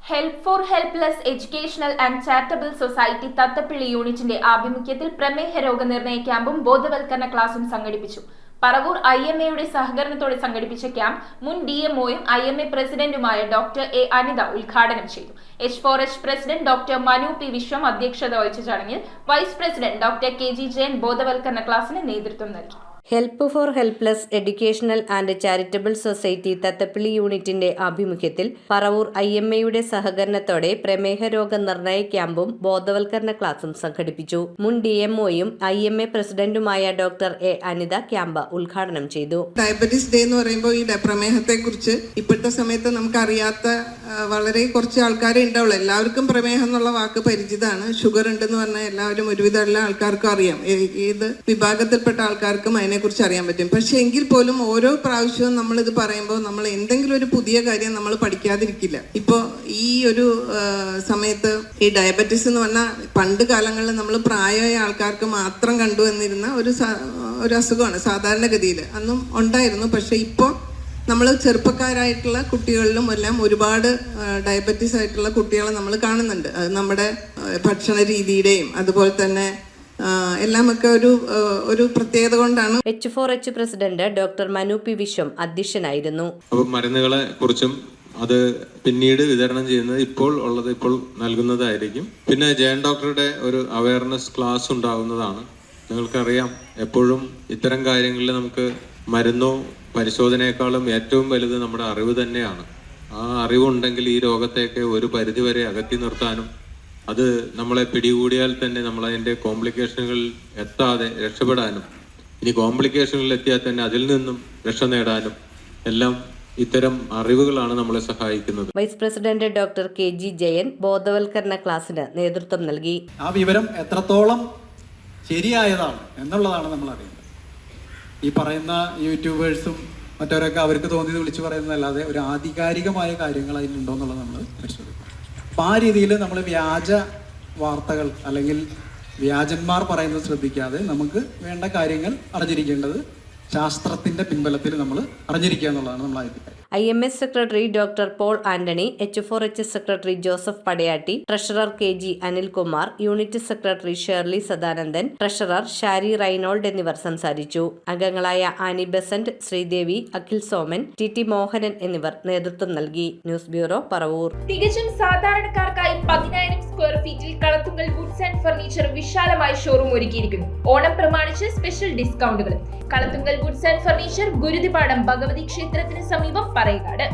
Help for helpless educational and charitable society Thathappilly യൂണിറ്റിന്റെ ആഭിമുഖ്യത്തിൽ പ്രമേഹ രോഗനിർണയ ക്യാമ്പും ബോധവൽക്കരണ ക്ലാസും സംഘടിപ്പിച്ചു. പറവൂർ IMAയുടെ സഹകരണത്തോടെ സംഘടിപ്പിച്ച ക്യാമ്പ് മുൻ DMOയും IMA പ്രസിഡന്റുമായ ഡോക്ടർ എ അനിത ഉദ്ഘാടനം ചെയ്തു. H4H president doctor Manu P Viswam അധ്യക്ഷത വഹിച്ച ചടങ്ങിൽ vice president doctor KG Jayan ബോധവൽക്കരണ ക്ലാസിന് നേതൃത്വം നൽകി. Help for helpless educational and charitable society Thathappilly യൂണിറ്റിന്റെ ആഭിമുഖ്യത്തിൽ പറവൂർ IMAയുടെ സഹകരണത്തോടെ പ്രമേഹ രോഗ നിർണയ ക്യാമ്പും ബോധവൽക്കരണ ക്ലാസും സംഘടിപ്പിച്ചു. മുൻ DMOയും IMA പ്രസിഡന്റുമായ ഡോക്ടർ എ അനിത ക്യാമ്പ് ഉദ്ഘാടനം ചെയ്തു. ഡയബറ്റീസ് ഡേ എന്ന് പറയുമ്പോൾ ഈ പ്രമേഹത്തെ കുറിച്ച് ഇപ്പോഴത്തെ സമയത്ത് നമുക്ക് അറിയാത്ത വളരെ കുറച്ച് ആൾക്കാരെ ഉണ്ടാവുള്ളൂ. എല്ലാവർക്കും പ്രമേഹം എന്നുള്ള വാക്ക് പരിചിതമാണ്. ഷുഗർ ഉണ്ടെന്ന് പറഞ്ഞാൽ എല്ലാവരും ഒരുവിധം എല്ലാ ആൾക്കാർക്കും അറിയാം. ഏത് വിഭാഗത്തിൽപ്പെട്ട ആൾക്കാർക്കും കുറിച്ച് അറിയാൻ പറ്റും. പക്ഷെ എങ്കിൽ പോലും ഓരോ പ്രാവശ്യവും നമ്മൾ ഇത് പറയുമ്പോൾ നമ്മൾ എന്തെങ്കിലും ഒരു പുതിയ കാര്യം നമ്മൾ പഠിക്കാതിരിക്കില്ല. ഇപ്പോൾ ഈ ഒരു സമയത്ത് ഈ ഡയബറ്റീസ് എന്ന് പറഞ്ഞാൽ പണ്ട് കാലങ്ങളിൽ നമ്മൾ പ്രായമായ ആൾക്കാർക്ക് മാത്രം കണ്ടുവന്നിരുന്ന ഒരു അസുഖമാണ് സാധാരണഗതിയിൽ. അന്നും ഉണ്ടായിരുന്നു. പക്ഷെ ഇപ്പോൾ നമ്മൾ ചെറുപ്പക്കാരായിട്ടുള്ള കുട്ടികളിലും എല്ലാം ഒരുപാട് ഡയബറ്റീസ് ആയിട്ടുള്ള കുട്ടികളെ നമ്മൾ കാണുന്നുണ്ട്. അത് നമ്മുടെ ഭക്ഷണ രീതിയുടെയും അതുപോലെ തന്നെ എല്ലാമൊക്കെ ഒരു പ്രത്യേകത കൊണ്ടാണ്. H4H president doctor Manu P Viswam അധ്യക്ഷനായിരുന്നു. മരുന്നുകളെ കുറിച്ചും അത് പിന്നീട് വിതരണം ചെയ്യുന്നത് ഇപ്പോൾ നൽകുന്നതായിരിക്കും. പിന്നെ ജയൻ ഡോക്ടറുടെ ഒരു അവയർനെസ് ക്ലാസ് ഉണ്ടാകുന്നതാണ്. നിങ്ങൾക്കറിയാം, എപ്പോഴും ഇത്തരം കാര്യങ്ങളിൽ നമുക്ക് മരുന്നോ പരിശോധനയെക്കാളും ഏറ്റവും വലുത് നമ്മുടെ അറിവ് തന്നെയാണ്. ആ അറിവുണ്ടെങ്കിൽ ഈ രോഗത്തെയൊക്കെ ഒരു പരിധിവരെ അകറ്റി നിർത്താനും അത് നമ്മളെ പിടികൂടിയാൽ തന്നെ നമ്മൾ അതിൻ്റെ കോംപ്ലിക്കേഷനുകളിൽ എത്താതെ രക്ഷപ്പെടാനും, ഇനി കോംപ്ലിക്കേഷനുകളിൽ എത്തിയാൽ തന്നെ അതിൽ നിന്നും രക്ഷ നേടാനും എല്ലാം ഇത്തരം അറിവുകളാണ് നമ്മളെ സഹായിക്കുന്നത്. Vice president doctor KG Jayan ബോധവൽക്കരണ ക്ലാസ്സിന് നേതൃത്വം നൽകി. ആ വിവരം എത്രത്തോളം ശരിയായതാണ് എന്നുള്ളതാണ് നമ്മൾ അറിയുന്നത്. ഈ പറയുന്ന യൂട്യൂബേഴ്സും മറ്റവരൊക്കെ അവർക്ക് തോന്നിയത് വിളിച്ചു പറയുന്നതല്ലാതെ ഒരു ആധികാരികമായ കാര്യങ്ങൾ അതിലുണ്ടോ എന്നുള്ളത് നമ്മൾ പരിശോധിക്കും. അപ്പം ആ രീതിയിൽ നമ്മൾ വ്യാജ വാർത്തകൾ അല്ലെങ്കിൽ വ്യാജന്മാർ പറയുന്നത് ശ്രദ്ധിക്കാതെ നമുക്ക് വേണ്ട കാര്യങ്ങൾ അറിഞ്ഞിരിക്കേണ്ടത് ശാസ്ത്രത്തിൻ്റെ പിൻബലത്തിൽ നമ്മൾ അറിഞ്ഞിരിക്കുക എന്നുള്ളതാണ് നമ്മൾ ആദ്യത്തെ. IMS secretary doctor Paul Antony, H4H secretary Joseph Padayatti, treasurer KG Anilkumar, unit secretary Shirley Sadanandan, treasurer Shari Reynold എന്നിവർ സംസാരിച്ചു. അംഗങ്ങളായ ആനി ബെസന്റ്, ശ്രീദേവി, അഖിൽ സോമൻ, TT മോഹനൻ എന്നിവർ നേതൃത്വം നൽകി. News bureau, Paravur. തികച്ചും സാധാരണക്കാർക്കായി 10,000 സ്ക്വയർ ഫീറ്റിൽ കളത്തുങ്കൽ വുഡ്സ് ആൻഡ് ഫർണിച്ചർ വിശാലമായ ഷോറൂം ഒരുക്കിയിരിക്കുന്നു. ഓണം പ്രമാണിച്ച് സ്പെഷ്യൽ ഡിസ്കൗണ്ടുകൾ. Kalathungal woods and furniture, Guruthipadam Bhagavathi ക്ഷേത്രത്തിന് സമീപം, പറയകാട്.